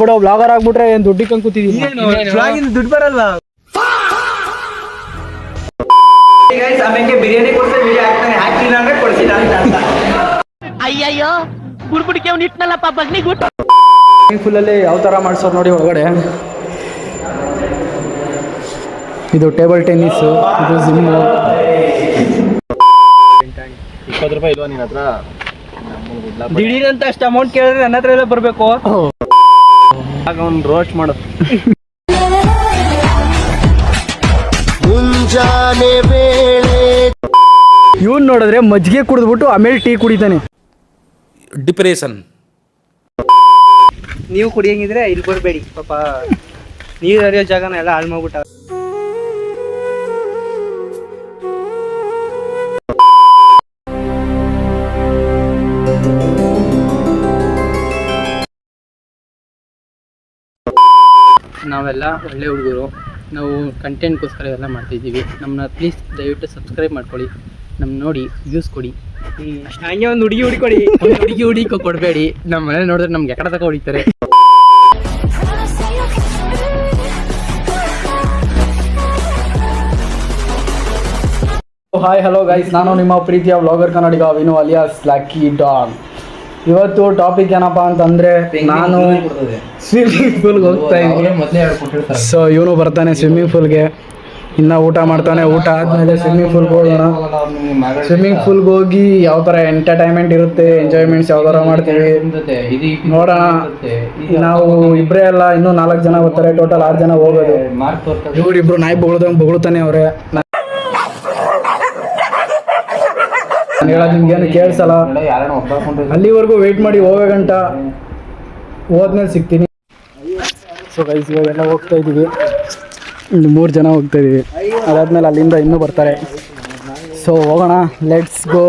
ಬಿಡೋ ಬ್ಲಾಗರ್ ಆಗ್ಬಿಟ್ರೆ ಏನ್ ದುಡ್ಡಿಕ್ಕಂಗ್ ಕೂತಿದೀನಿ. ದುಡ್ಡು ಬರಲ್ವಾ? ಬಿರಿಯಾನಿ ಹಾಕಿಲ್ಲ ಅಂದ್ರೆ ಕೊಡ್ಸಿಲ್ಲ ಅಂತ. ಅಯ್ಯಯ್ಯೋ ಗುಡ್ಗುಡಿಕೆ ಅವ್ನು ಇಟ್ನಲ್ಲಪ್ಪ ಬಗ್ನಿ ಗುಡ್. ಫುಲ್ಲಲ್ಲಿ ಯಾವ ಥರ ಮಾಡ್ಸೋರು ನೋಡಿ ಒಳಗಡೆ. ಇದು ಟೇಬಲ್ ಟೆನ್ನಿಸ್, ಇದು ಜಿಮ್ಮು. 20 ರೂಪಾಯಿ ಇಲ್ವಾ ನಿನ್ನ ಹತ್ರ? ದಿಢೀರ್ ಅಂತ ಅಷ್ಟು ಅಮೌಂಟ್ ಕೇಳಿದ್ರೆ ನನ್ನ ಹತ್ರ ಎಲ್ಲ ಬರಬೇಕು. ಆಗ ಒಂದು ರೋಸ್ಟ್ ಮಾಡು. ಮುಂಜಾನೆ ವೇಳೆ ಇವನ್ ನೋಡಿದ್ರೆ ಮಜ್ಜಿಗೆ ಕುಡಿದ್ಬಿಟ್ಟು ಆಮೇಲೆ ಟೀ ಕುಡಿತಾನೆ. ಡಿಪ್ರೆಷನ್. ನೀವು ಕುಡಿಯಂಗಿದ್ರೆ ಇಲ್ಲಿ ಬರಬೇಡಿ ಪಾಪ. ನೀರು ಹರಿಯೋ ಜಾಗನ ಎಲ್ಲ ಹಾಳು ಮಾಡ್ಬಿಟ್ಟ. ನಾವೆಲ್ಲ ಒಳ್ಳೆ ಹುಡುಗರು, ನಾವು ಕಂಟೆಂಟ್ಗೋಸ್ಕರ ಎಲ್ಲ ಮಾಡ್ತಾಯಿದ್ದೀವಿ. ನಮ್ಮನ್ನ ಪ್ಲೀಸ್ ದಯವಿಟ್ಟು ಸಬ್ಸ್ಕ್ರೈಬ್ ಮಾಡ್ಕೊಳ್ಳಿ, ನಮ್ಮ ನೋಡಿ ವ್ಯೂಸ್ ಕೊಡಿ. ಹಂಗೆ ಒಂದು ಹುಡುಗಿ ಹುಡುಕೊಡಿ. ಹುಡುಗಿ ಕೊಡಬೇಡಿ. ನಮ್ಮ ಮನೇಲಿ ನೋಡಿದ್ರೆ ನಮ್ಗೆ ಎಕಡೆ ತಕ ಹೊಡಿತಾರೆ. ಹಾಯ್ ಹಲೋ ಗೈಸ್, ನಾನು ನಿಮ್ಮ ಪ್ರೀತಿಯ ವ್ಲಾಗರ್ ಕನ್ನಡಿಗ ವಿನು ಅಲಿಯಾಸ್ ಲಕ್ಕಿ ಡಾಗ್. ಇವತ್ತು ಟಾಪಿಕ್ ಏನಪ್ಪ ಅಂತಂದರೆ, ನಾನು ಸ್ವಿಮ್ಮಿಂಗ್ ಪೂಲ್ಗೆ ಹೋಗ್ತಾ ಇದ್ದೀನಿ. ಸೊ ಇವನು ಬರ್ತಾನೆ ಸ್ವಿಮ್ಮಿಂಗ್ ಪೂಲ್ಗೆ, ಇನ್ನು ಊಟ ಮಾಡ್ತಾನೆ. ಊಟ ಆದಮೇಲೆ ಸ್ವಿಮ್ಮಿಂಗ್ ಪೂಲ್ಗೆ ಹೋಗೋಣ. ಸ್ವಿಮ್ಮಿಂಗ್ ಪೂಲ್ಗೆ ಹೋಗಿ ಯಾವ ಥರ ಎಂಟರ್ಟೈನ್ಮೆಂಟ್ ಇರುತ್ತೆ, ಎಂಜಾಯ್ಮೆಂಟ್ಸ್ ಯಾವ ಥರ ಮಾಡ್ತೀವಿ ನೋಡೋಣ. ನಾವು ಇಬ್ಬರೇ ಅಲ್ಲ, ಇನ್ನೂ 4 ಜನ ಬರ್ತಾರೆ. ಟೋಟಲ್ 6 ಜನ ಹೋಗೋದು. ಇವರಿಬ್ರು ನಾಯಿ ಬೊಗಳ್ತಾನೆ ಅವರೇ. ನಾನು ಹೇಳೋದು ನಿಮ್ಗೇನು ಕೇಳಿಸಲ್ಲ. ಅಲ್ಲಿವರೆಗೂ ವೆಯ್ಟ್ ಮಾಡಿ, ಹೋಗೋಗಂಟ ಹೋದ್ಮೇಲೆ ಸಿಗ್ತೀನಿ. ಸೊ ಗೈಸ್, ಇವಾಗೆಲ್ಲ ಹೋಗ್ತಾ ಇದ್ದೀವಿ. 3 ಜನ ಹೋಗ್ತಾ ಇದ್ದೀವಿ. ಅದಾದ್ಮೇಲೆ ಅಲ್ಲಿಂದ ಇನ್ನೂ ಬರ್ತಾರೆ. ಸೊ ಹೋಗೋಣ, ಲೆಟ್ಸ್ ಗೋ.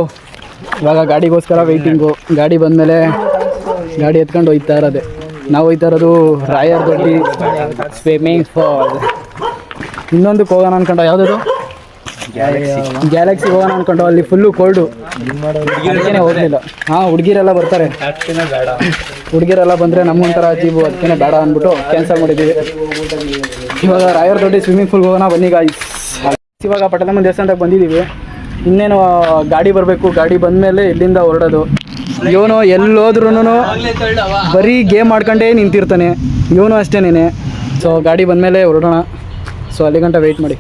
ಇವಾಗ ಗಾಡಿಗೋಸ್ಕರ ವೆಯ್ಟಿಂಗು. ಗಾಡಿ ಬಂದಮೇಲೆ ಗಾಡಿ ಎತ್ಕೊಂಡು ಹೋಗ್ತಾ ಇರೋದೆ. ನಾವು ಹೋಗ್ತಾ ಇರೋದು ರಾಯರ್ ದೊಡ್ಡಿ ಸ್ವಿಮ್ಮಿಂಗ್ ಫಾಲ್. ಇನ್ನೊಂದಕ್ಕೆ ಹೋಗೋಣ ಅನ್ಕೊಂಡು, ಯಾವುದದು ಗ್ಯಾಲಕ್ಸಿ ಹೋಗೋಣ ಅನ್ಕೊಂಡು. ಅಲ್ಲಿ ಫುಲ್ಲು ಕೋಲ್ಡು, ಅದಕ್ಕೇ ಹೋಗಲಿಲ್ಲ. ಹಾಂ, ಹುಡುಗಿರೆಲ್ಲ ಬರ್ತಾರೆ. ಹುಡುಗಿರೆಲ್ಲ ಬಂದರೆ ನಮ್ಮೊಂಥರ ಅಜೀಬು, ಅದಕ್ಕೇ ಬೇಡ ಅಂದ್ಬಿಟ್ಟು ಕ್ಯಾನ್ಸಲ್ ಮಾಡಿದ್ದೀವಿ. ಇವಾಗ ರಾಯರ್ ದೊಡ್ಡಿ ಸ್ವಿಮ್ಮಿಂಗ್ ಪೂಲ್ಗೆ ಹೋಗೋಣ ಬನ್ನಿ ಗಾಯ್ಸ್. ಇವಾಗ ಪಟ್ಟಣಮ್ಮ ದೇವಸ್ಥಾನಕ್ಕೆ ಬಂದಿದ್ದೀವಿ. ಇನ್ನೇನು ಗಾಡಿ ಬರಬೇಕು. ಗಾಡಿ ಬಂದಮೇಲೆ ಇಲ್ಲಿಂದ ಹೊರಡೋದು. ಇವನು ಎಲ್ಲೋದ್ರೂ ಬರೀ ಗೇಮ್ ಆಡ್ಕೊಂಡೇ ನಿಂತಿರ್ತಾನೆ. ಇವನು ಅಷ್ಟೇನೇನೆ. ಸೊ ಗಾಡಿ ಬಂದಮೇಲೆ ಹೊರಡೋಣ. ಸೊ ಅಲ್ಲಿ ಗಂಟ ವೆಯ್ಟ್ ಮಾಡಿ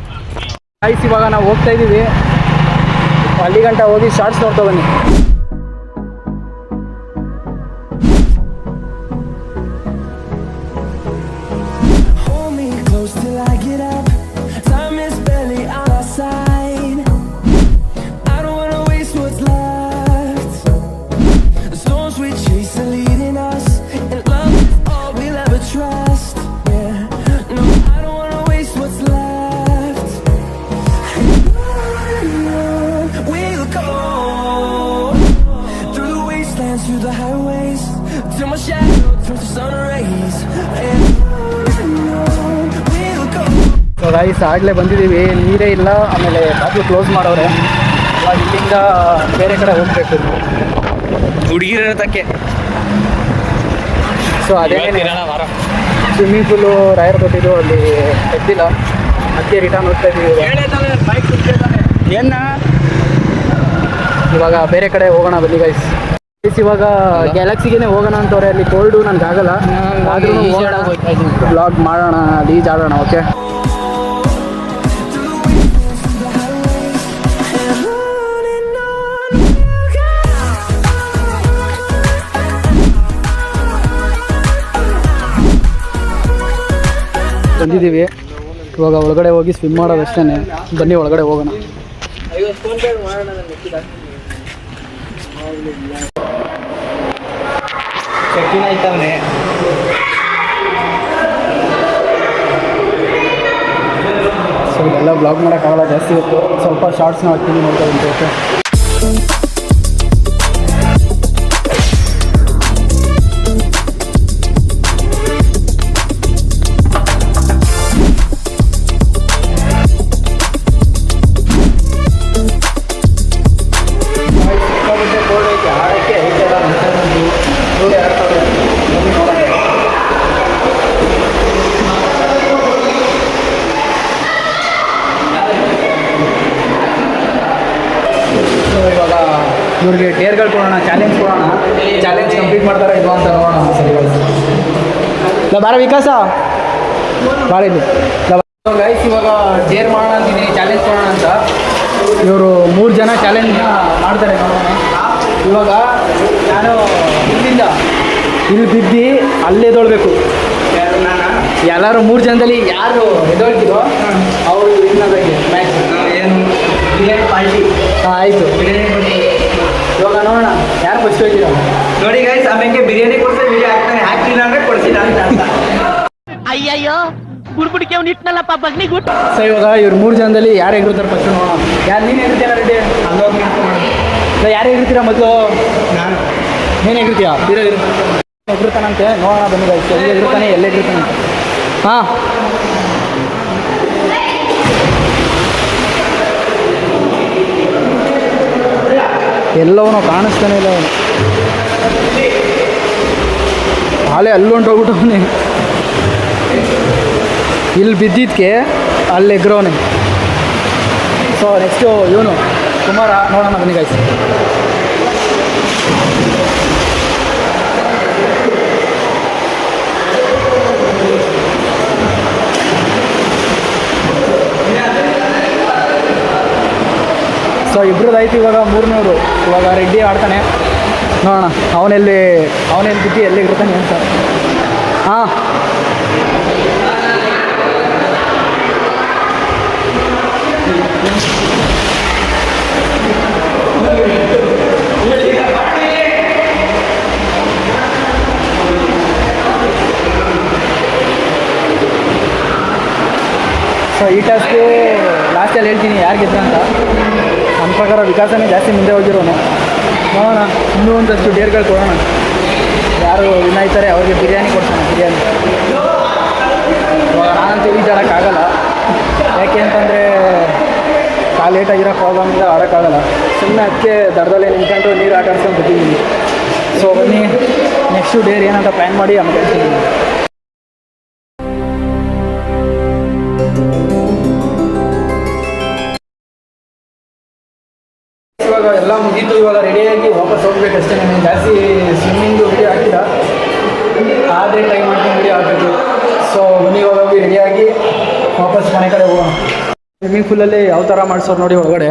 ಗಾಯ್ಸ್. ಇವಾಗ ನಾವು ಹೋಗ್ತಾ ಇದ್ದೀವಿ. ಅಲ್ಲಿ ಗಂಟ ಹೋಗಿ ಶಾರ್ಟ್ಸ್ ನೋಡ್ತಾ ಬನ್ನಿ. ಸೊ ಗೈಸ್, ಆಗಲೇ ಬಂದಿದ್ದೀವಿ. ನೀರೇ ಇಲ್ಲ, ಆಮೇಲೆ ಬಾಗಿಲು ಕ್ಲೋಸ್ ಮಾಡೋರೆ. ಇಲ್ಲಿಂದ ಬೇರೆ ಕಡೆ ಹೋಗಬೇಕು ಹುಡುಗಿರತಕ್ಕೆ. ಸೊ ಅದೇ ಸ್ವಿಮ್ಮಿಂಗ್ ಪೂಲು ರಾಯರ್ ದೊಡ್ಡಿದ್ದು ಅಲ್ಲಿ ಎದ್ದಿಲ್ಲ, ಅದಕ್ಕೆ ರಿಟರ್ನ್ ಹೋಗ್ತಾ ಇದ್ದೀವಿ. ಇವಾಗ ಬೇರೆ ಕಡೆ ಹೋಗೋಣ ಬನ್ನಿ ಗೈಸ್. ಇವಾಗ ಗ್ಯಾಲಕ್ಸಿಗೆ ಹೋಗೋಣ ಅಂತವ್ರೆ. ಅಲ್ಲಿ ಕೋಲ್ಡು ನನಗಾಗಲ್ಲ, ಆದ್ರೂ ಬ್ಲಾಗ್ ಮಾಡೋಣ, ಲೀಜ್ ಆಡೋಣ. ಓಕೆ, ಬಂದಿದ್ದೀವಿ. ಇವಾಗ ಒಳಗಡೆ ಹೋಗಿ ಸ್ವಿಮ್ ಮಾಡೋದು ಅಷ್ಟೇ. ಬನ್ನಿ ಒಳಗಡೆ ಹೋಗೋಣ. ಚೆಕ್ಕಿನ್ ಆಯ್ತವನೇ. ಸೊ ಇದೆಲ್ಲ ಬ್ಲಾಗ್ ಮಾಡೋಕ್ಕಾಗಲ್ಲ ಜಾಸ್ತಿ ಇತ್ತು. ಸ್ವಲ್ಪ ಶಾರ್ಟ್ಸ್ನ ಹಾಕ್ತೀನಿ, ನೋಡ್ತಾ ಇರುತ್ತೆ. ಇವ್ರಿಗೆ ಡೇರ್ಗಳು ಕೊಡೋಣ, ಚಾಲೆಂಜ್ ಕೊಡೋಣ. ಚಾಲೆಂಜ್ ಕಂಪ್ಲೀಟ್ ಮಾಡ್ತಾರೆ ಇದು ಅಂತ ನೋಡೋಣ. ಸರಿ ಇಲ್ಲ ಬಾರ ವಿಕಾಸ ಬಾರ ಇಲ್ಲಿ ಗೈಸ್. ಇವಾಗ ಡೇರ್ ಮಾಡೋಣ ಅಂತಿದ್ದೀನಿ, ಚಾಲೆಂಜ್ ಕೊಡೋಣ ಅಂತ. ಇವರು 3 ಜನ ಚಾಲೆಂಜ್ನ ಮಾಡ್ತಾರೆ ನೋಡೋಣ. ಇವಾಗ ನಾನು ಇಲ್ಲಿಂದ ಇಲ್ಲಿ ಬಿದ್ದು ಅಲ್ಲೇ ಎದೊಳ್ಬೇಕು. ಎಲ್ಲರೂ 3 ಜನದಲ್ಲಿ ಯಾರು ಎದೊಳ್ತಿರೋ ಅವರು ಇನ್ನೊಂದಾಗಿ ಮ್ಯಾಚ್ ಏನು ಬಿರಿಯಾನಿ ಪಾರ್ಟಿ. ಹಾಂ ಆಯಿತು, ಬಿರಿಯಾನಿ ಇವಾಗ ನೋಡೋಣ ಯಾರು ಫಸ್ಟ್ ಹೋಗ್ತೀರ ನೋಡಿ ಗೈಸ್, ಆಮೇಲೆ ಬಿರಿಯಾನಿ ಕೊಡ್ತಾರೆ, ವಿಡಿಯೋ ಹಾಕ್ತಾನೆ, ಹಾಕ್ಲಿಲ್ಲ ಅಂದ್ರೆ ಕೊಡ್ಸಿಲ್ಲ ಅಂತ. ಅಯ್ಯಯ್ಯೋ ಬುಡ್ಬುಡಿಕೆ ಅವ್ನು ಇಟ್ನಲ್ಲಪ್ಪ ಬಗ್ನಿಗುಟ್. ಸೊ ಇವಾಗ ಇವ್ರು 3 ಜನದಲ್ಲಿ ಯಾರು ಎಗರುತ್ತಾರೆ ಫಸ್ಟ್ ನೋಡೋಣ. ಯಾರು ನೀನು ಎಗರ್ತೀರ ರೆಡ್ಡಿ? ಇಲ್ಲ ಯಾರು ಎಗರ್ತೀರಾ ಮೊದಲು? ನಾನು. ನೀನು ಎಗರ್ತೀಯಾ? ಎಗರ್ತಾನಂತೆ, ನೋಡೋಣ ಬನ್ನಿ ಗೈಸ್. ಎಲ್ಲಿ ಎಗರ್ತಾನೆ, ಎಲ್ಲಿ ಎಗರ್ತಾನೆ ಅಂತ. ಹಾಂ ಎಲ್ಲವನು ಕಾಣಿಸ್ತಾನೆ ಇಲ್ಲ ಅವನು. ಹಾಲೆ ಅಲ್ಲೊಂಟೋಗ್ಬಿಟ್ಟವನೇ. ಇಲ್ಲಿ ಬಿದ್ದಿದ್ದಕ್ಕೆ ಅಲ್ಲಿ ಎಗ್ರವನೇ. ಸೊ ನೆಕ್ಸ್ಟು ಇವನು ಕುಮಾರ, ನೋಡೋಣ ಬನ್ನಿ ಗೈಸ್. ಸೊ ಇಬ್ಬರದಾಯ್ತು. ಇವಾಗ 300. ಇವಾಗ ರೆಡ್ಡಿ ಆಡ್ತಾನೆ, ನೋಡೋಣ ಅವನೆಲ್ಲಿ ಬಿದ್ದು ಎಲ್ಲಿ ಇರ್ತಾನೆ ಅಂತ. ಹಾಂ ಸೊ ಈ ಟಾಸ್ಕು ಲಾಸ್ಟಲ್ಲಿ ಹೇಳ್ತೀನಿ ಯಾರು ಗೆದ್ರ ಅಂತ. ನನ್ನ ಪ್ರಕಾರ ವಿಕಾಸನೇ ಜಾಸ್ತಿ ಮುಂದೆ ಹೋಗಿರೋನು. ನೋಡೋಣ, ಇನ್ನೂ ಒಂದಷ್ಟು ಡೇರ್ಗಳು ಕೊಡೋಣ. ಯಾರು ವಿನ್ ಆಯ್ತಾರೆ ಅವ್ರಿಗೆ ಬಿರಿಯಾನಿ ಕೊಡ್ಸೋಣ. ಬಿರಿಯಾನಿ ಇವಾಗ ನಾನಂತೂ ಈಜಾಡೋಕ್ಕಾಗಲ್ಲ, ಯಾಕೆ ಅಂತಂದರೆ ಕಾಲು ಲೇಟಾಗಿರೋ ಪ್ರಾಬ್ಲಮಿಂದ ಆಡೋಕ್ಕಾಗಲ್ಲ. ಸುಮ್ಮನೆ ಅದಕ್ಕೆ ದಡದಲ್ಲೇ ನಿಂತ್ಕೊಂಡು ನೀರು ಆಟ ಆಡ್ಸ್ಕೊಂಡು ಬಿಟ್ಟಿದ್ದೀನಿ. ಸೊ ಬನ್ನಿ ನೆಕ್ಸ್ಟು ಡೇರ್ ಏನಂತ ಪ್ಲ್ಯಾನ್ ಮಾಡಿ ಆಮೇಲೆ ಹೇಳ್ತೀನಿ. ಇವಾಗ ಎಲ್ಲ ಮುಗೀತು. ಇವಾಗ ರೆಡಿಯಾಗಿ ವಾಪಸ್ ಹೋಗ್ಬೇಕಷ್ಟೇ. ನಾನು ಜಾಸ್ತಿ ಸ್ವಿಮ್ಮಿಂಗು ವಿಡಿಯೋ ಹಾಕಿಲ್ಲ, ಆದರೆ ಟ್ರೈ ಮಾಡ್ಕೊಂಡು ವಿಡಿಯೋ ಹಾಕಬೇಕು. ಸೊ ಬನ್ನಿ ಇವಾಗ ಹೋಗಿ ರೆಡಿಯಾಗಿ ವಾಪಸ್ ಮನೆ ಕಡೆ ಹೋಗೋಣ. ಸ್ವಿಮ್ಮಿಂಗ್ ಪೂಲಲ್ಲಿ ಯಾವ ಥರ ಮಾಡಿಸೋರು ನೋಡಿ ಒಳಗಡೆ.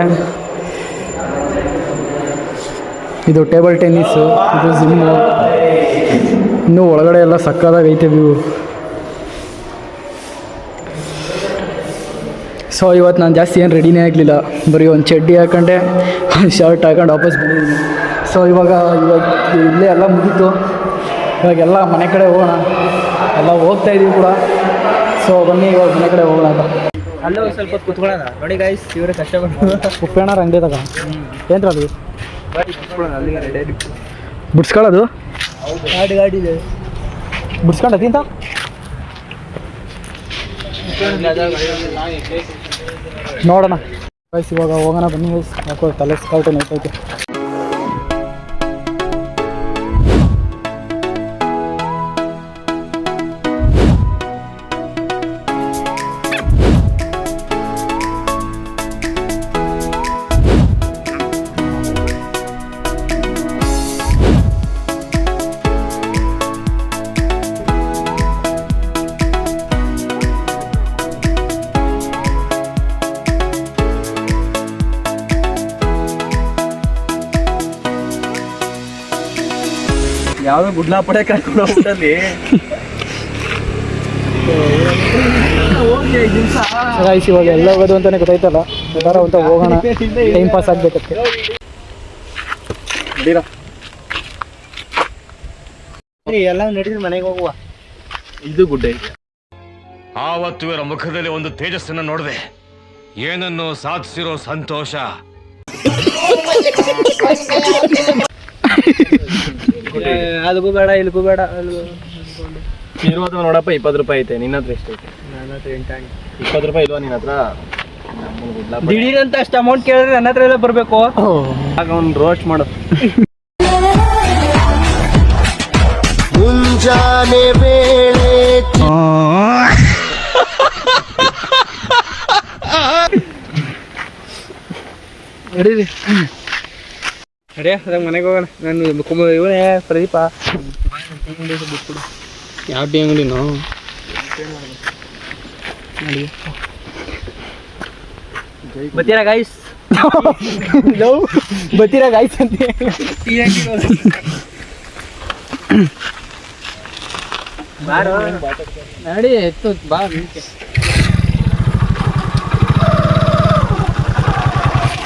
ಇದು ಟೇಬಲ್ ಟೆನ್ನಿಸ್ಸು, ಇದು ಜಿಮ್ಮು. ಇನ್ನೂ ಒಳಗಡೆ ಎಲ್ಲ ಸಕ್ಕದಾಗೈತೆ ವ್ಯೂ. ಸೊ ಇವತ್ತು ನಾನು ಜಾಸ್ತಿ ಏನು ರೆಡಿನೇ ಆಗಲಿಲ್ಲ, ಬರೀ ಒಂದು ಚಡ್ಡಿ ಹಾಕೊಂಡೆ, ಒಂದು ಶರ್ಟ್ ಹಾಕೊಂಡು ವಾಪಸ್ ಬಂದಿದ್ದೀನಿ. ಸೊ ಇವಾಗ ಇಲ್ಲೇ ಎಲ್ಲ ಮುಗೀತು. ಇವಾಗೆಲ್ಲ ಮನೆ ಕಡೆ ಹೋಗೋಣ. ಎಲ್ಲ ಹೋಗ್ತಾಯಿದ್ದೀವಿ ಕೂಡ. ಸೊ ಬನ್ನಿ ಇವಾಗ ಮನೆ ಕಡೆ ಹೋಗೋಣ ಅಂತ. ಅಲ್ಲೇ ಒಂದು ಸ್ವಲ್ಪ ಕುತ್ಕೊಳ್ಳೋಣ. ನೋಡಿ ಗೈಸ್, ಇವರೇ ಕಷ್ಟಪಟ್ಟು ಉಪ್ಪೇಣಾರ ಅಂಗಡಿ ತಗ ಏನ್ರ ಅದು ಅಲ್ಲಿಗೆ ರೆಡಿ ಬಿಡ್ಸ್ಕೊಳ್ಳೋದು. ಗಾಡಿ ಇದೆ, ಬಿಡ್ಸ್ಕೊಂಡತಿ ಅಂತ ನೋಡೋಣ ಗೈಸ್. ಇವಾಗ ಹೋಗೋಣ ಬನ್ನಿ ಗೈಸ್. ಯಾಕೋ ತಲೆ ಸ್ಕೌಟ್ ನೈತೈತೆ. ಯಾವುದೋ ಗುಡ್ಲಾ ಪಡೆ ಕರ್ಕೊಂಡು ಹೋಗ್ಬಿಟ್ಟಲ್ಲಿ ಗೈಸ್ ಇವಾಗ ಎಲ್ಲ ಹೋಗೋದು ಅಂತಲೇ ಗೊತ್ತಾಯ್ತಲ್ಲ, ಎಲ್ಲಾರ ಅಂತ ಹೋಗೋಣ. ಟೈಮ್ ಪಾಸ್ ಆಗಬೇಕತ್ತೆ. ಎಲ್ಲ ನಡೀರಿ ಮನೆಗೆ ಹೋಗುವ. ಇದು ಗುಡ್ಡ ಇದೆ. ಆವತ್ತು ಇವರ ಮುಖದಲ್ಲಿ ಒಂದು ತೇಜಸ್ಸನ್ನು ನೋಡಿದೆ. ಏನನ್ನು ಸಾಧಿಸಿರೋ ಸಂತೋಷ. ಅದಕ್ಕೂ ಬೇಡ ಇಲ್ಗೂ ಬೇಡ. ಇರುವುದು ನೋಡಪ್ಪ 20 ರೂಪಾಯಿ ಐತೆ. ನಿನ್ನ ಹತ್ರ ಎಷ್ಟು ಐತೆ? ನನ್ನ ಹತ್ರ 20 ರೂಪಾಯಿ ಇಲ್ವಾ ನಿನ್ನ ಹತ್ರ? ದಿಢೀರ್ ಅಂತ ಅಷ್ಟು ಅಮೌಂಟ್ ಕೇಳಿದ್ರೆ ನನ್ನ ಹತ್ರ ಎಲ್ಲ ಬರಬೇಕು. ಆಗ ಅವ್ನು ರೋಸ್ಟ್ ಮಾಡು. ಮುಂಜಾನೆ ಬೇಳೆ ಅದೇ ಅದಾಗ ಮನೆಗೆ ಹೋಗೋಣ. ನಾನು ಇವನೇ ಪ್ರದೀಪ. ಯಾವ ಟೀ ಅಂಗಡಿನೋ ಬತ್ತೀರಾ ಗೈಸ್? ಬತ್ತೀರಾ ಗಾಯ್ಸ್ ಅಂತ ನಡಿ ಎತ್ತು ಬಾ.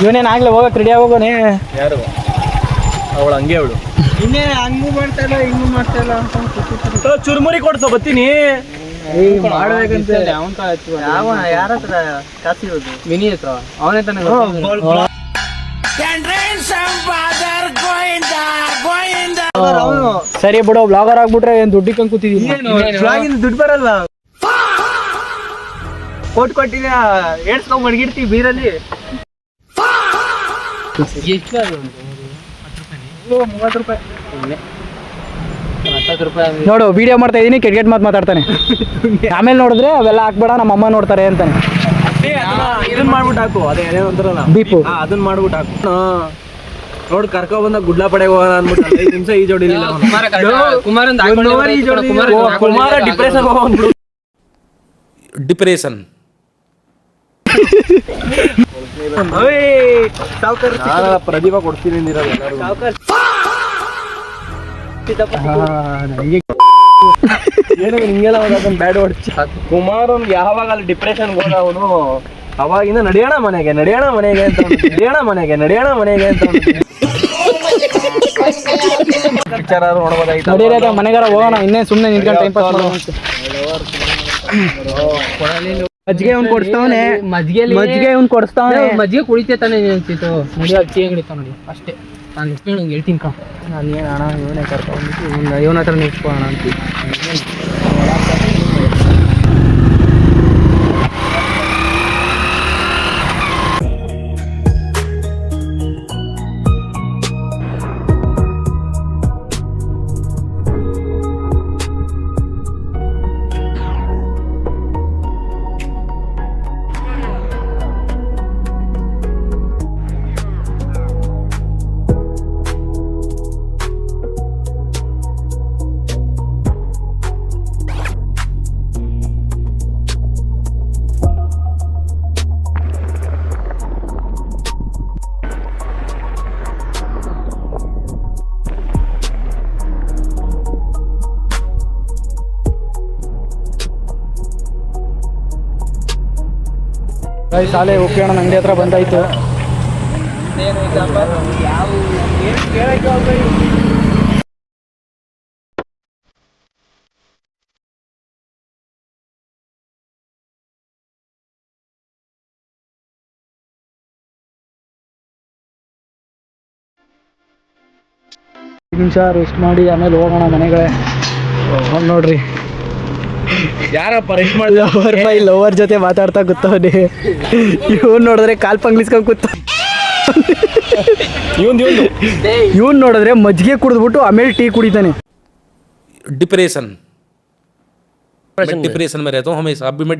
ಇವನೇನು ಆಗ್ಲೇ ಹೋಗಕ್ಕೆ ರೆಡಿ ಆಗೋನೆ. ಯಾರು ಅವಳು? ಹಂಗೆ ಅವಳು ಇನ್ನೇ ಹಂಗೂ ಮಾಡ್ತಾ ಇಲ್ಲ ಹಿಂಗೂ ಮಾಡ್ತಾ ಇಲ್ಲ ಅಂತ ಚುರುಮುರಿ ಕೊಡ್ಸೋ ಬತ್ತೀನಿ. ಮಾಡ್ಬೇಕಂತ ಯಾವ ಯಾರ ಹತ್ರ ಕಾಸು ಇರೋದು? ಮಿನಿ ಹತ್ರ ಅವನೇ ತಾನೇ ಸರಿ ಬಿಡು, ಬ್ಲಾಗರ್ ಆಗ್ಬಿಟ್ರೆ ಏನ್ ದುಡ್ಡಿಗೆ ಕೂತಿದ್ದೀನಿ. ದುಡ್ಡು ಬರಲ್ಲ. ಕೊಟ್ಟಿನ ಏಡ್ಸ್ಕೊಂಡ್ ಮಡಗಿರ್ತೀವಿ ಬೀರಲ್ಲಿ. ಎಷ್ಟು ಅದು? 30 ರೂಪಾಯಿ. 10 ರೂಪಾಯಿ. ನೋಡು, ವಿಡಿಯೋ ಮಾಡ್ತಾ ಇದೀನಿ, ಕೆಟ್ಟ ಮಾತು ಮಾತಾಡ್ತಾನೆ. ಆಮೇಲೆ ನೋಡಿದ್ರೆ ಅವೆಲ್ಲ ಹಾಕ್ಬೇಡ, ನಮ್ಮ ಅಮ್ಮ ನೋಡ್ತಾರೆ ಅಂತಾನೆ. ಇದನ್ನ ಮಾಡ್ಬಿಟ್ಟು ಹಾಕು, ಅದೇ ಒಂಥರಲ್ಲ ಬೀಪು. ಅದನ್ನ ಮಾಡ್ಬಿಟ್ಟು ಹಾಕು. ನೋಡ್ ಕರ್ಕೊ ಬಂದ ಗುಡ್ಲ ಪಡೆಗೆ ಹೋಗೋಣ ಅಂದ್ಬಿಟ್ಟು 5 ನಿಮಿಷ ಈಜೋಡಿಲಿಲ್ಲ. ಕುಮಾರ ಡಿಪ್ರೆಷನ್ ಹೋಗ್ಬಿಡು. डिप्रेशन ಪ್ರದೀಪ ಕೊಡ್ತೀನಿ ಹಿಂಗೆಲ್ಲ ಬ್ಯಾಡ್ ಹೊಡ್ಸಿ. ಕುಮಾರನ್ ಯಾವಾಗ ಅಲ್ಲಿ ಡಿಪ್ರೆಷನ್ ಹೋದ ಅವನು, ಅವಾಗಿಂದ ನಡೆಯೋಣ ಮನೆಗೆ ಅಂತ ಪಿಕ್ಚರ್ ನೋಡ್ಬೋದಾಯ್ತು. ನಡೀರ ಮನೆಗಾರ ಹೋಗೋಣ, ಇನ್ನೇ ಸುಮ್ಮನೆ ನಿಂತ್ಕೊಂಡು ಟೈಮ್ ಪಾಸ್ ಮಾಡೋಣ. ಮಜ್ಜಿಗೆ ಅವ್ನು ಕೊಡಿಸ್ತಾವನೆ, ಮಜ್ಜಿಗೆ ಅವ್ನು ಕೊಡಿಸ್ತಾವನೆ. ಮಜ್ಜಿಗೆ ಕುಡಿತೇ ತಾನೇ ಅನ್ಸಿತ್ತು. ನೋಡಿ ಅಕ್ಕಿ ಅಂಗಡಿತಾವ ನೋಡಿ ಅಷ್ಟೇ. ನಾನು ಇಟ್ಕೊಂಡು ನಂಗೆ ಹೇಳ್ತೀನಿ ಕಾ. ನಾನು ಏನು ಅಣ್ಣ ಇವನೇ ಕರ್ಕೊಂಡು ಇವನ ಹತ್ರ ನಿಂತ್ಕೊಳ್ಳೋಣ ಅಂತೀವಿ. ಶಾಲೆ ಹೋಗೋಣ, ಅಂಗಡಿ ಹತ್ರ ಬಂದಾಯ್ತು. ನಿಮಿಷ ರೆಸ್ಟ್ ಮಾಡಿ ಆಮೇಲೆ ಹೋಗೋಣ ಮನೆಗಳೇ. ನೋಡ್ರಿ ಯಾರಪ್ಪ ರೆಸ್ಟ್ ಮಾಡಿ ಲವರ್ ಜೊತೆ ಮಾತಾಡ್ತಾ ಕೂತವನೆ. ಇವನ್ ನೋಡಿದ್ರೆ ಕಾಲ್ ಪಂಗ್ಲಿಸ್ಕೊಂಡ್ ಕೂತ. ಇವನ್ ನೋಡಿದ್ರೆ ಮಜ್ಜಿಗೆ ಕುಡಿದ್ಬಿಟ್ಟು ಆಮೇಲೆ ಟೀ ಕುಡಿತಾನೆ. डिप्रेशन डिप्रेशन में रहता हूँ हमेशा. अभी मैं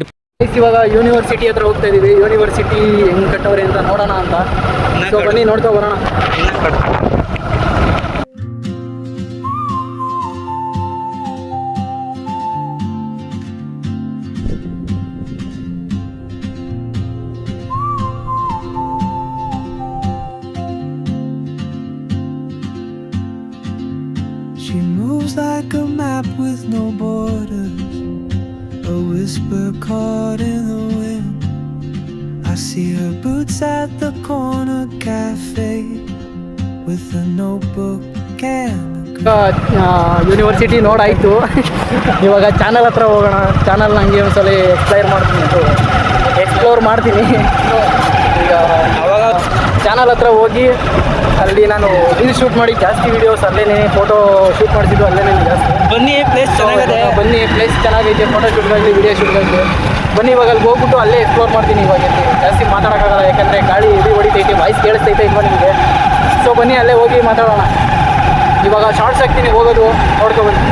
ಇವಾಗ ಯೂನಿವರ್ಸಿಟಿ ಹತ್ರ ಹೋಗ್ತಾ ಇದೀವಿ. ಯೂನಿವರ್ಸಿಟಿ ಹೆಂಗ್ ಕಟ್ಟವ್ರೆ ಅಂತ ನೋಡೋಣ ಅಂತ. ಸೊ ಬನ್ನಿ ನೋಡ್ತಾ ಬರೋಣ. She moves like a map with no borders, a whisper caught in the wind. I see her boots at the corner cafe with a notebook and university ನೋಡಾಯ್ತು. ಇವಾಗ ಚಾನಲ್ ಹತ್ರ ಹೋಗೋಣ. ಚಾನಲ್ ನಂಗೆ ಒಂದ್ಸಲ ಎಕ್ಸ್ಪ್ಲೋರ್ ಮಾಡ್ತೀನಿ. ಈಗ ಅವಾಗ ಚಾನಲ್ ಹತ್ರ ಹೋಗಿ ಅಲ್ಲಿ ನಾನು ರೀಲ್ ಶೂಟ್ ಮಾಡಿ ಜಾಸ್ತಿ ವೀಡಿಯೋಸ್ ಅಲ್ಲೇ ಫೋಟೋ ಶೂಟ್ ಮಾಡ್ತಿದ್ದು ಅಲ್ಲೇ ಜಾಸ್ತಿ. ಬನ್ನಿ ಪ್ಲೇಸ್ ಚೆನ್ನಾಗಿದೆ, ಬನ್ನಿ ಪ್ಲೇಸ್ ಚೆನ್ನಾಗೈತೆ, ಫೋಟೋ ಶೂಟ್ಗಾಗಲಿ ವಿಡಿಯೋ ಶೂಟ್ಗಾಗಲಿ ಬನ್ನಿ. ಇವಾಗ ಅಲ್ಲಿ ಹೋಗ್ಬಿಟ್ಟು ಅಲ್ಲೇ ಎಕ್ಸ್ಪ್ಲೋರ್ ಮಾಡ್ತೀನಿ. ಇವಾಗ ಜಾಸ್ತಿ ಮಾತಾಡೋಕ್ಕಾಗಲ್ಲ, ಯಾಕಂದರೆ ಗಾಳಿ ಹೆವಿ ಹೊಡಿತೈತೆ, ವಾಯ್ಸ್ ಕೇಳಿಸ್ತೈತೆ ಇಲ್ವಾ ನಿಮಗೆ. ಸೊ ಬನ್ನಿ ಅಲ್ಲೇ ಹೋಗಿ ಮಾತಾಡೋಣ. ಇವಾಗ ಶಾರ್ಟ್ಸ್ ಹಾಕ್ತೀನಿ, ಹೋಗೋದು ನೋಡ್ಕೊಬನ್ನಿ.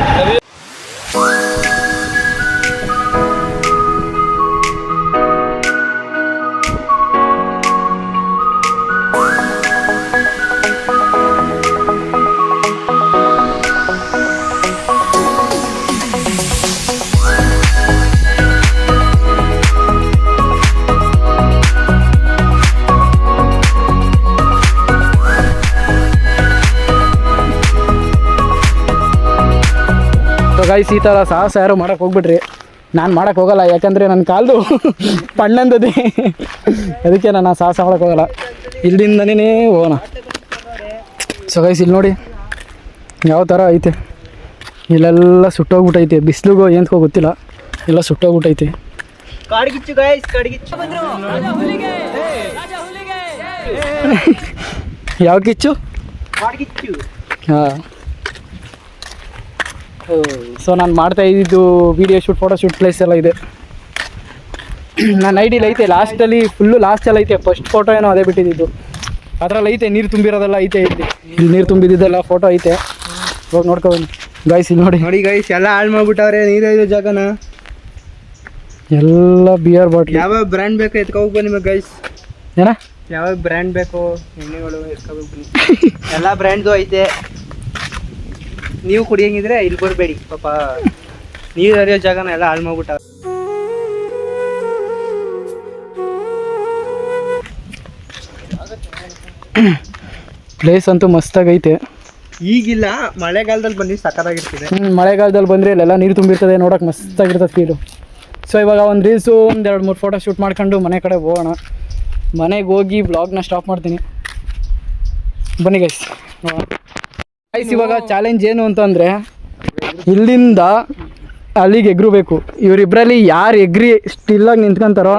ಗೈಸ್ ಈ ಥರ ಸಾಹಸ ಯಾರು ಮಾಡೋಕ್ಕೆ ಹೋಗ್ಬಿಟ್ರಿ. ನಾನು ಮಾಡೋಕ್ಕೆ ಹೋಗಲ್ಲ, ಯಾಕಂದರೆ ನನ್ನ ಕಾಲು ಪಣ್ಣಂದದೆ, ಅದಕ್ಕೆ ನಾನು ಆ ಸಾಹಸ ಮಾಡೋಕ್ಕೆ ಹೋಗಲ್ಲ. ಇಲ್ಲಿಂದನೇ ಹೋಗೋಣ. ಸೊ ಗೈಸ್ ಇಲ್ಲಿ ನೋಡಿ ಯಾವ ಥರ ಐತೆ, ಇಲ್ಲೆಲ್ಲ ಸುಟ್ಟೋಗ್ಬಿಟ್ಟೈತೆ. ಬಿಸಿಲಿಗೋ ಏನಕ್ಕೋ ಗೊತ್ತಿಲ್ಲ, ಎಲ್ಲ ಸುಟ್ಟೋಗ್ಬಿಟ್ಟೈತೆ. ಕಾಡ್ಗಿಚ್ಚು ಗೈಸ್, ಕಾಡ್ಗಿಚ್ಚು. ಯಾವ ಕಿಚ್ಚು? ಕಾಡ್ಗಿಚ್ಚು. ಹಾಂ. ಸೊ ನಾನು ಮಾಡ್ತಾ ಇದ್ದಿದ್ದು video shoot, photo shoot place ಎಲ್ಲ ಇದೆ. ನನ್ನ ಐಡಿಯಲ್ಲಿ ಐತೆ, ಲಾಸ್ಟಲ್ಲಿ ಫುಲ್ಲು ಲಾಸ್ಟಲ್ಲಿ ಐತೆ. ಫಸ್ಟ್ ಫೋಟೋ ಏನೋ ಅದೇ ಬಿಟ್ಟಿದ್ದು, ಅದರಲ್ಲಿ ಐತೆ ನೀರು ತುಂಬಿರೋದೆಲ್ಲ ಐತೆ. ಇಲ್ಲಿ ನೀರು ತುಂಬಿದ್ದೆಲ್ಲ ಫೋಟೋ ಐತೆ, ಹೋಗಿ ನೋಡ್ಕೊಂಡು ಗೈಸ್. ಇಲ್ಲಿ ನೋಡಿ ನೋಡಿ ಗೈಸ್, ಎಲ್ಲ ಹಾಳು ಮಾಡ್ಬಿಟ್ಟವ್ರೆ ನೀರಿರೋ ಜಾಗನ. ಎಲ್ಲ ಬಿಯರ್ ಬಾಟ್ಲ್. ಯಾವ ಬ್ರ್ಯಾಂಡ್ ಬೇಕು ಎತ್ಕೋಬೇಕು ಬನ್ನಿ ನಿಮಗೆ ಗೈಸ್. ಏನ ಯಾವ ಬ್ರ್ಯಾಂಡ್ ಬೇಕು ಎಣ್ಣೆಗಳು ಎತ್ಕೋಬೇಕು ಬನ್ನಿ. ಎಲ್ಲ ಬ್ರ್ಯಾಂಡ್ದು ಐತೆ. ನೀವು ಕುಡಿಯಂಗಿದ್ರೆ ಇಲ್ಲಿ ಬರಬೇಡಿ ಪಾಪ, ನೀರು ಹರಿಯೋ ಜಾಗನ ಎಲ್ಲ ಹಾಳು ಮಾಡ್ಬಿಟ್ಟ. ಪ್ಲೇಸ್ ಅಂತೂ ಮಸ್ತಾಗೈತೆ. ಈಗಿಲ್ಲ, ಮಳೆಗಾಲದಲ್ಲಿ ಬನ್ನಿ ಸಕ್ಕತ್ತಾಗಿರ್ತದೆ. ಮಳೆಗಾಲದಲ್ಲಿ ಬಂದರೆ ಇಲ್ಲೆಲ್ಲ ನೀರು ತುಂಬಿರ್ತದೆ, ನೋಡೋಕೆ ಮಸ್ತಾಗಿರ್ತದೆ ಫೀಲು. ಸೊ ಇವಾಗ ಒಂದು ರೀಲ್ಸು, ಒಂದು 2-3 ಫೋಟೋ ಶೂಟ್ ಮಾಡ್ಕೊಂಡು ಮನೆ ಕಡೆ ಹೋಗೋಣ. ಮನೆಗೆ ಹೋಗಿ ವ್ಲಾಗ್ನ ಸ್ಟಾಪ್ ಮಾಡ್ತೀನಿ, ಬನ್ನಿ ಗೈಸ್. ಗೈಸ್ ಇವಾಗ ಚಾಲೆಂಜ್ ಏನು ಅಂತಂದರೆ, ಇಲ್ಲಿಂದ ಅಲ್ಲಿಗೆ ಎಗ್ರಬೇಕು. ಇವರಿಬ್ಬರಲ್ಲಿ ಯಾರು ಎಗ್ರಿ ಸ್ಟಿಲ್ಲಾಗಿ ನಿಂತ್ಕೊಂತಾರೋ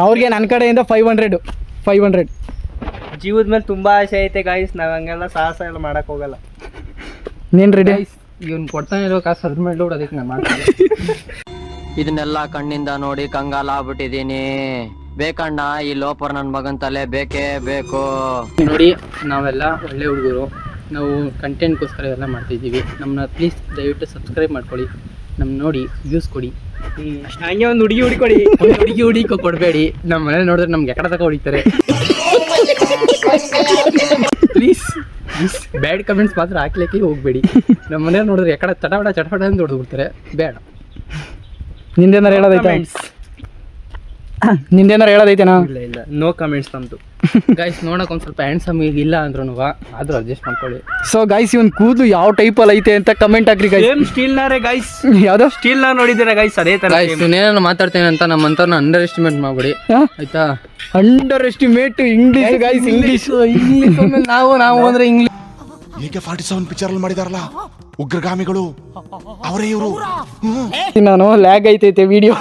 ಅವ್ರಿಗೆ ನನ್ನ ಕಡೆಯಿಂದ 500. ಜೀವದ ಮೇಲೆ ತುಂಬಾ ಆಸೆ ಐತೆ ಗಾಯ್ಸ್, ನಾವ್ ಹಂಗೆಲ್ಲ ಸಾಹಸ ಎಲ್ಲ ಮಾಡಕ್ ಹೋಗಲ್ಲ. ನೀನು ರೆಡಿ? ಇವ್ನು ಕೊಡ್ತಾನೆ ಇರೋ ಕಾಸು ಅದ್ರ ಮೇಲೆ ಅದಕ್ಕೆ ನಾನು ಮಾಡ್ತೀನಿ. ಇದನ್ನೆಲ್ಲ ಕಣ್ಣಿಂದ ನೋಡಿ ಕಂಗಾಲ ಆಗ್ಬಿಟ್ಟಿದೀನಿ. ಬೇಕಣ್ಣ ಈ ಲೋಪರ್ ನನ್ನ ಮಗನ್ ತಲೆ ಬೇಕೇ ಬೇಕು. ನೋಡಿ ನಾವೆಲ್ಲ ಒಳ್ಳೆ ಹುಡುಗರು, ನಾವು ಕಂಟೆಂಟ್ಗೋಸ್ಕರ ಎಲ್ಲ ಮಾಡ್ತಿದ್ದೀವಿ. ನಮ್ಮನ್ನ ಪ್ಲೀಸ್ ದಯವಿಟ್ಟು ಸಬ್ಸ್ಕ್ರೈಬ್ ಮಾಡ್ಕೊಳ್ಳಿ, ನಮ್ಮ ನೋಡಿ ವ್ಯೂಸ್ ಕೊಡಿ. ಹಂಗೆ ಒಂದು ಹುಡುಗಿ ಹುಡುಕೊಡಿ. ಹುಡುಗಿ ಕೊಡಬೇಡಿ. ನಮ್ಮ ಮನೇಲಿ ನೋಡಿದ್ರೆ ನಮ್ಗೆ ಎಕಡೆ ತಕ ಹೊಡಿತಾರೆ. ಪ್ಲೀಸ್ ಬ್ಯಾಡ್ ಕಮೆಂಟ್ಸ್ ಮಾತ್ರ ಹಾಕ್ಲಿಕ್ಕೆ ಹೋಗ್ಬೇಡಿ. ನಮ್ಮ ಮನೇಲಿ ನೋಡಿದ್ರೆ ಎಕಡೆ ಚಟಪಟ ಅಂತ ಹೊಡೆದ್ಬಿಡ್ತಾರೆ, ಬೇಡ. ನಿಂದೇನಾರು ಹೇಳೋದೈತೆನಾ? ಇಲ್ಲ, ನೋ ಕಮೆಂಟ್ಸ್ ನಮ್ದು. ಗೈಸ್ ನೋಡಕ್ ಒಂದ್ ಸ್ವಲ್ಪ ಹ್ಯಾಂಡ್ಸಮ್ ಇಲ್ಲ ಅಂದ್ರೂ ಆದ್ರೂ ಅಡ್ಜಸ್ಟ್ ಮಾಡ್ಕೊಳ್ಳಿ. ಸೊ ಗೈಸ್ ಇವನ್ ಕೂದಲು ಯಾವ ಟೈಪಲ್ಲಿ ಐತೆ ಅಂತ ಕಮೆಂಟ್ ಹಾಕ್ರಿ ಗೈಸ್. ಸೇಮ್ ಸ್ಟೀಲ್ ನಾರೇ ಗೈಸ್, ಯಾವ್ದೋ ಸ್ಟೀಲ್ ನಾರ್ ನೋಡಿದ್ದೀರಾ ಗೈಸ್? ಅದೇ ತರ ಗೈಸ್ ಏನೇನೋ ಮಾತಾಡ್ತೇನೆ ಅಂತ ನಮ್ಮಂತವ್ರನ್ನ ಅಂಡರ್ ಎಸ್ಟಿಮೇಟ್ ಮಾಡ್ಬಿಡಿ, ಆಯ್ತಾ? Under estimate English guys, English ನಾವು ಅಂದ್ರೆ ಇಂಗ್ಲೀಷ್. AK-47 ಪಿಕ್ಚರ್ ಅಲ್ಲಿ ಮಾಡಿದಾರಲ್ಲ ಉಗ್ರಗಾಮಿಗಳು, ಅವರೇ ಇವರು. ನಾನು ಲ್ಯಾಗ್ ಐತೈತೆ ವಿಡಿಯೋ.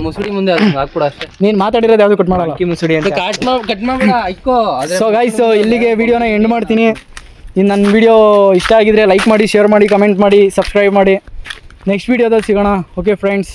ಮುಸುಡಿ ಮುಂದೆ ಅದನ್ನ ಹಾಕ್ಬಿಡ ಅಷ್ಟೇ. ನೀನ್ ಮಾತಾಡಿರೋದು ಯಾವ್ದು ಕಟ್ ಮಾಡಲ್ಲ. ಮುಸುಡಿ ಅಂತ ಕಟ್ ಮಾಡ್ಬಿಡ ಐಕೋ. ಸೊ ಗೈಸ್ ಇಲ್ಲಿಗೆ ವಿಡಿಯೋನ ಎಂಡ್ ಮಾಡ್ತೀನಿ. ಇನ್ನು ನನ್ನ ವಿಡಿಯೋ ಇಷ್ಟ ಆಗಿದ್ರೆ ಲೈಕ್ ಮಾಡಿ, ಶೇರ್ ಮಾಡಿ, ಕಮೆಂಟ್ ಮಾಡಿ, ಸಬ್ಸ್ಕ್ರೈಬ್ ಮಾಡಿ. ನೆಕ್ಸ್ಟ್ ವಿಡಿಯೋದಲ್ಲಿ ಸಿಗೋಣ. Okay friends.